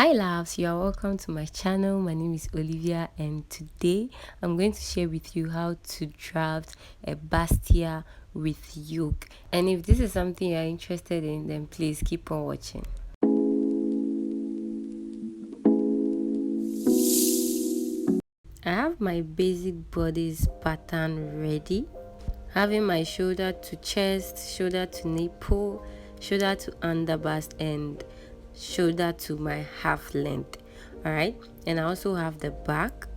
Hi loves, you are welcome to my channel. My name is Olivia and today I'm going to share with you how to draft a bustier with yoke. And if this is something you are interested in, then please keep on watching. I have my basic bodice pattern ready, having my shoulder to chest, shoulder to nipple, shoulder to underbust, and shoulder to my half length. All right, and I also have the back.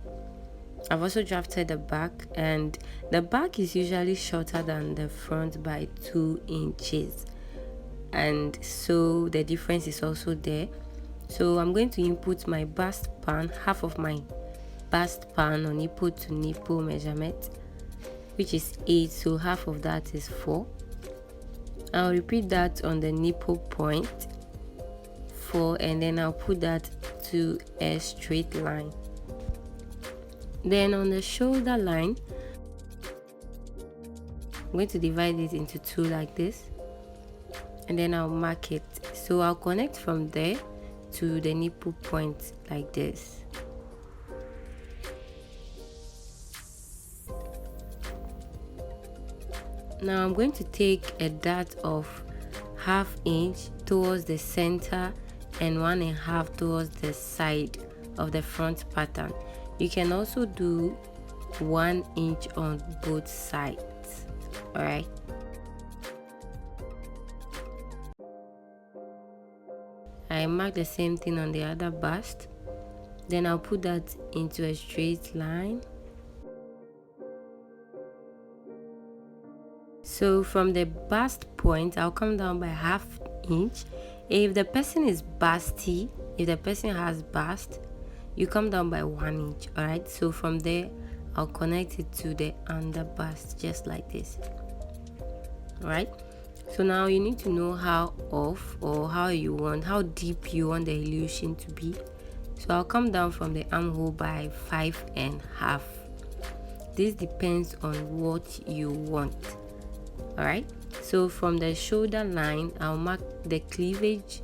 I've also drafted the back, and the back is usually shorter than the front by 2 inches, and so the difference is also there. So I'm going to input my bust pan, half of my bust pan on nipple to nipple measurement, which is 8, so half of that is 4. I'll repeat that on the nipple point, 4, and then I'll put that to a straight line. Then on the shoulder line, I'm going to divide it into 2 like this, and then I'll mark it. So I'll connect from there to the nipple point like this. Now I'm going to take a dart of 1/2 inch towards the center and 1.5 towards the side of the front pattern. You can also do 1 inch on both sides. All right. I mark the same thing on the other bust. Then I'll put that into a straight line. So from the bust point, I'll come down by 1/2 inch. If the person is busty, if the person has bust, you come down by 1 inch. All right, so from there I'll connect it to the under bust just like this. All right, so now you need to know how off or how deep you want the illusion to be. So I'll come down from the armhole by 5.5. This depends on what you want. All right, so from the shoulder line, I'll mark the cleavage.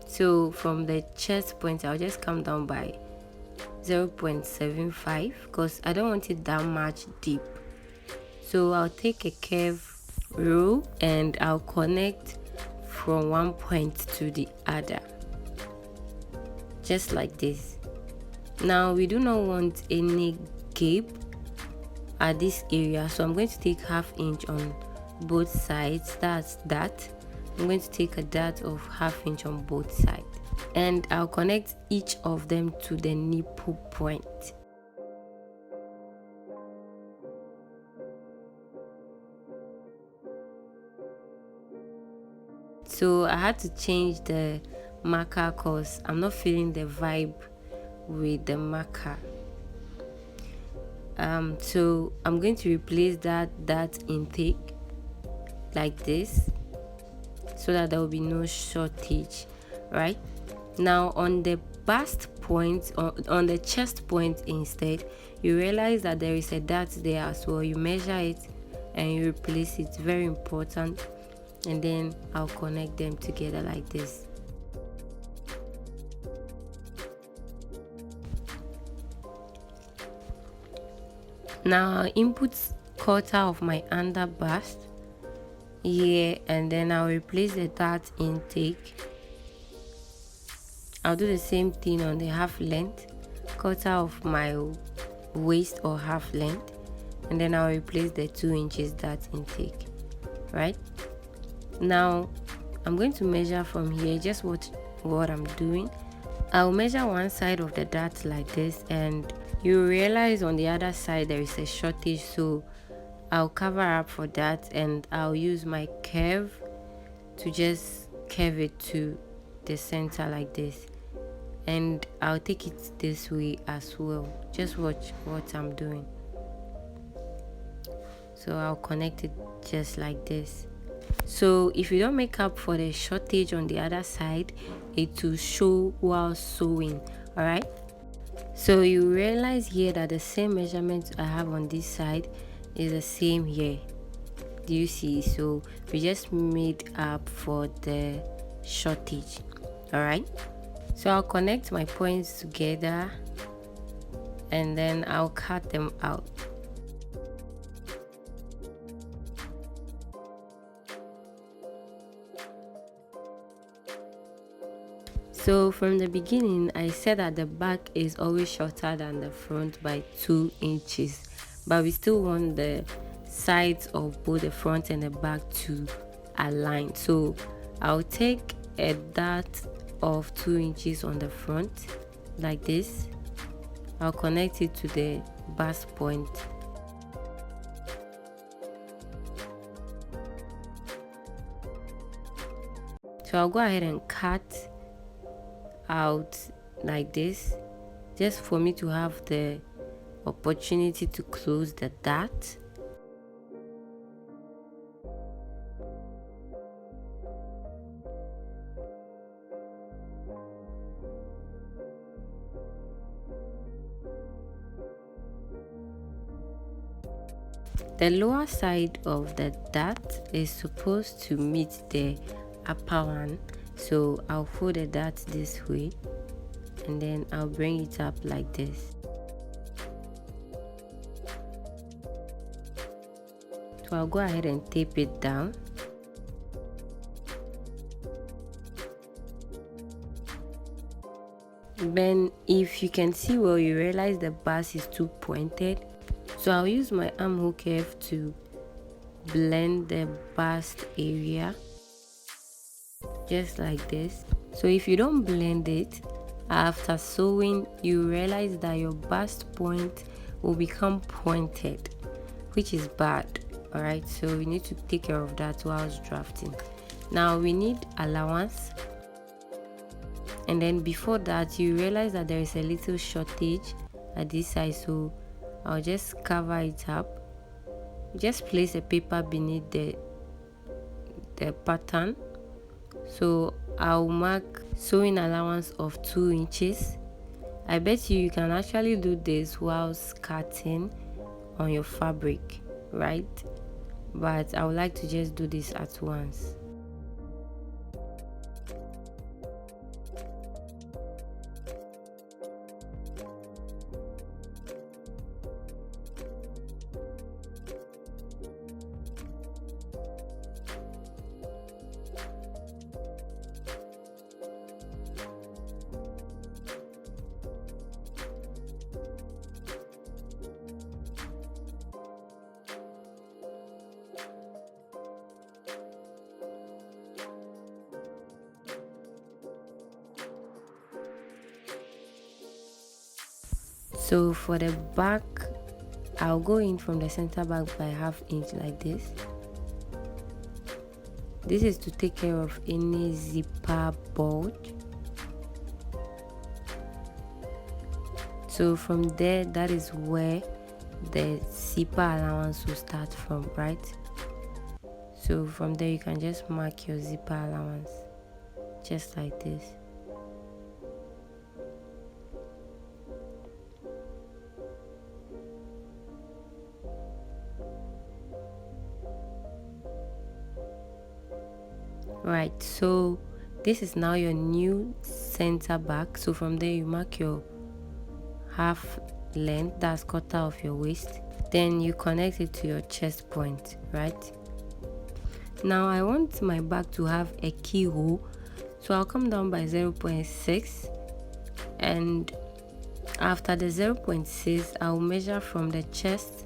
So from the chest point, I'll just come down by 0.75 because I don't want it that much deep. So I'll take a curve rule and I'll connect from one point to the other, just like this. Now we do not want any gap at this area, so I'm going to take 1/2 inch on both sides. That's that. I'm going to take a dart of 1/2 inch on both sides, and I'll connect each of them to the nipple point. So I had to change the marker because I'm not feeling the vibe with the marker. So I'm going to replace that intake like this so that there will be no shortage. Right now on the bust point, on the chest point instead, you realize that there is a dart there as well. You measure it and you replace it. Very important. And then I'll connect them together like this. Now I'll input 1/4 of my under bust here, and then I'll replace the dart intake. I'll do the same thing on the half length, 1/4 of my waist or half length, and then I'll replace the 2 inches dart intake. Right now I'm going to measure from here. Just watch what I'm doing. I'll measure one side of the dart like this, and you realize on the other side there is a shortage, so I'll cover up for that, and I'll use my curve to just curve it to the center like this, and I'll take it this way as well. Just watch what I'm doing. So I'll connect it just like this. So if you don't make up for the shortage on the other side, it will show while sewing. All right, so you realize here that the same measurement I have on this side is the same here. Do you see? So we just made up for the shortage. All right, so I'll connect my points together and then I'll cut them out. So from the beginning, I said that the back is always shorter than the front by 2 inches, but we still want the sides of both the front and the back to align. So I'll take a dart of 2 inches on the front like this. I'll connect it to the bust point. So I'll go ahead and cut out like this, just for me to have the opportunity to close the dart. The lower side of the dart is supposed to meet the upper one, so I'll fold the dart this way and then I'll bring it up like this. So I'll go ahead and tape it down. Then if you can see well, you realize the bust is too pointed, so I'll use my armhole curve to blend the bust area just like this. So if you don't blend it after sewing, you realize that your bust point will become pointed, which is bad. All right, so we need to take care of that whilst drafting. Now we need allowance, and then before that you realize that there is a little shortage at this side, so I'll just cover it up. Just place a paper beneath the pattern. So I'll mark sewing allowance of 2 inches. I bet you can actually do this whilst cutting on your fabric, right? But I would like to just do this at once. So for the back, I'll go in from the center back by ½ inch like this. This is to take care of any zipper bulge. So from there, that is where the zipper allowance will start from, right? So from there you can just mark your zipper allowance just like this. Right, so this is now your new center back. So from there you mark your half length, that's quarter of your waist, then you connect it to your chest point, right? Now I want my back to have a keyhole, so I'll come down by 0.6, and after the 0.6 I'll measure from the chest,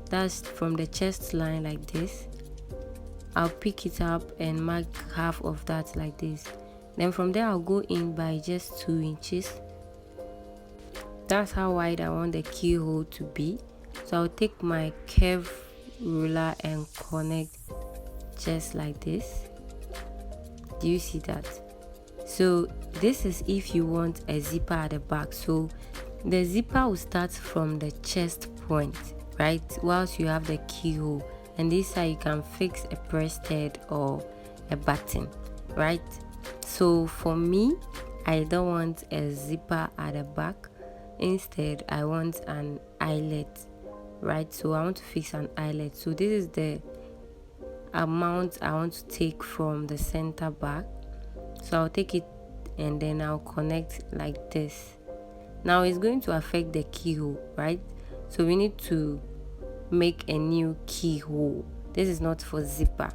that's from the chest line like this. I'll pick it up and mark half of that like this. Then from there I'll go in by just 2 inches. That's how wide I want the keyhole to be. So I'll take my curve ruler and connect just like this. Do you see that? So this is if you want a zipper at the back. So the zipper will start from the chest point, right, whilst you have the keyhole, and this side you can fix a press stud or a button, right? So for me, I don't want a zipper at the back. Instead I want an eyelet, right? So I want to fix an eyelet. So this is the amount I want to take from the center back. So I'll take it and then I'll connect like this. Now it's going to affect the keyhole, right? So we need to make a new keyhole. This is not for zipper.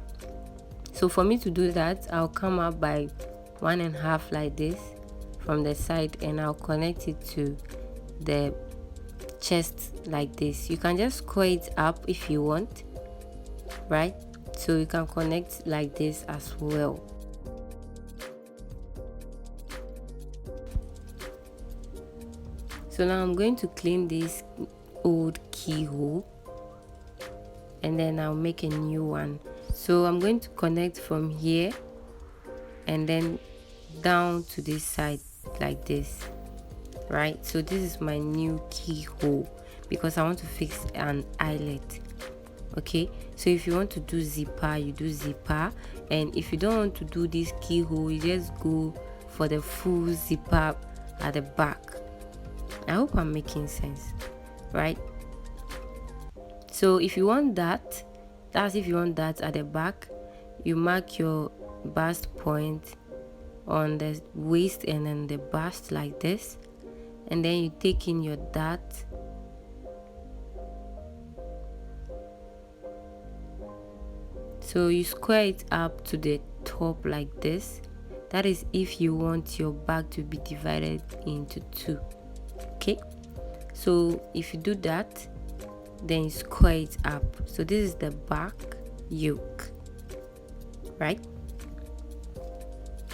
So for me to do that, I'll come up by 1.5 like this from the side, and I'll connect it to the chest like this. You can just square it up if you want, right? So you can connect like this as well. So now I'm going to clean this old keyhole and then I'll make a new one. So I'm going to connect from here and then down to this side like this, right? So this is my new keyhole because I want to fix an eyelet. Okay, so if you want to do zipper, you do zipper, and if you don't want to do this keyhole, you just go for the full zipper at the back. I hope I'm making sense, right? So if you want that, that's if you want that at the back, you mark your bust point on the waist and then the bust like this, and then you take in your dart so you square it up to the top like this. That is if you want your back to be divided into two. Okay, so if you do that, then you square it up. So this is the back yoke, right?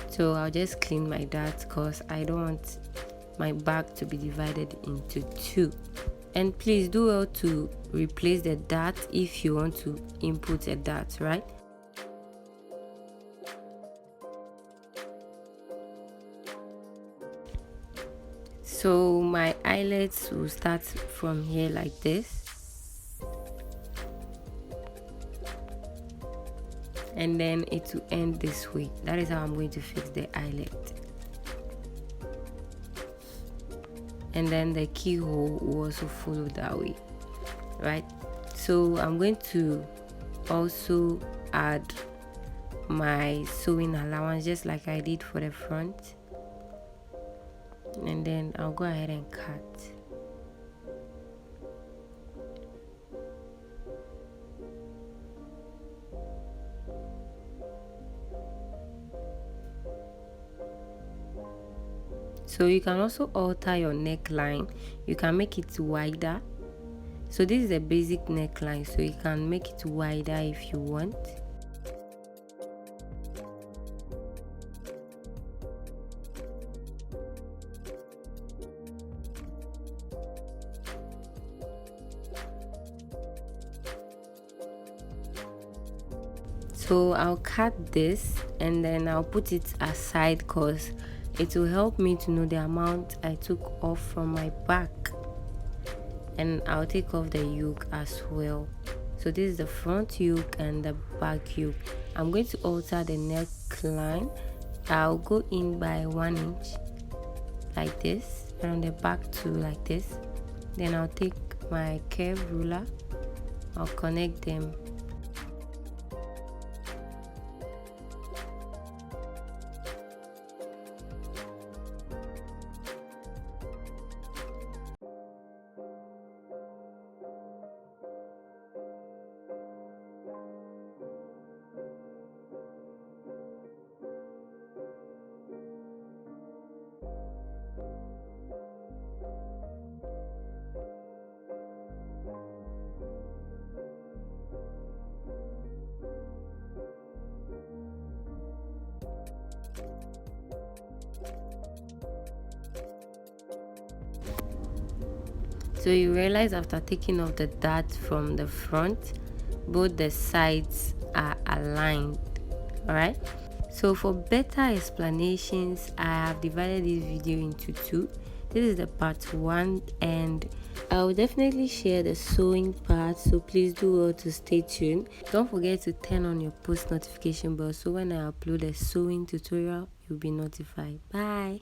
So I'll just clean my dart because I don't want my back to be divided into two. And please do well to replace the dart if you want to input a dart, right? So my eyelets will start from here like this, and then it will end this way. That is how I'm going to fix the eyelet. And then the keyhole will also follow that way, right? So I'm going to also add my sewing allowance just like I did for the front, and then I'll go ahead and cut. So you can also alter your neckline. You can make it wider. So this is a basic neckline, so you can make it wider if you want. So I'll cut this and then I'll put it aside because it will help me to know the amount I took off from my back, and I'll take off the yoke as well. So this is the front yoke and the back yoke. I'm going to alter the neckline. I'll go in by 1 inch like this, and on the back too like this. Then I'll take my curve ruler, I'll connect them. So you realize after taking off the dart from the front, both the sides are aligned. Alright, so for better explanations, I have divided this video into two. This is the part 1, and I will definitely share the sewing part, so please do well to stay tuned. Don't forget to turn on your post notification bell so when I upload a sewing tutorial, you'll be notified. Bye.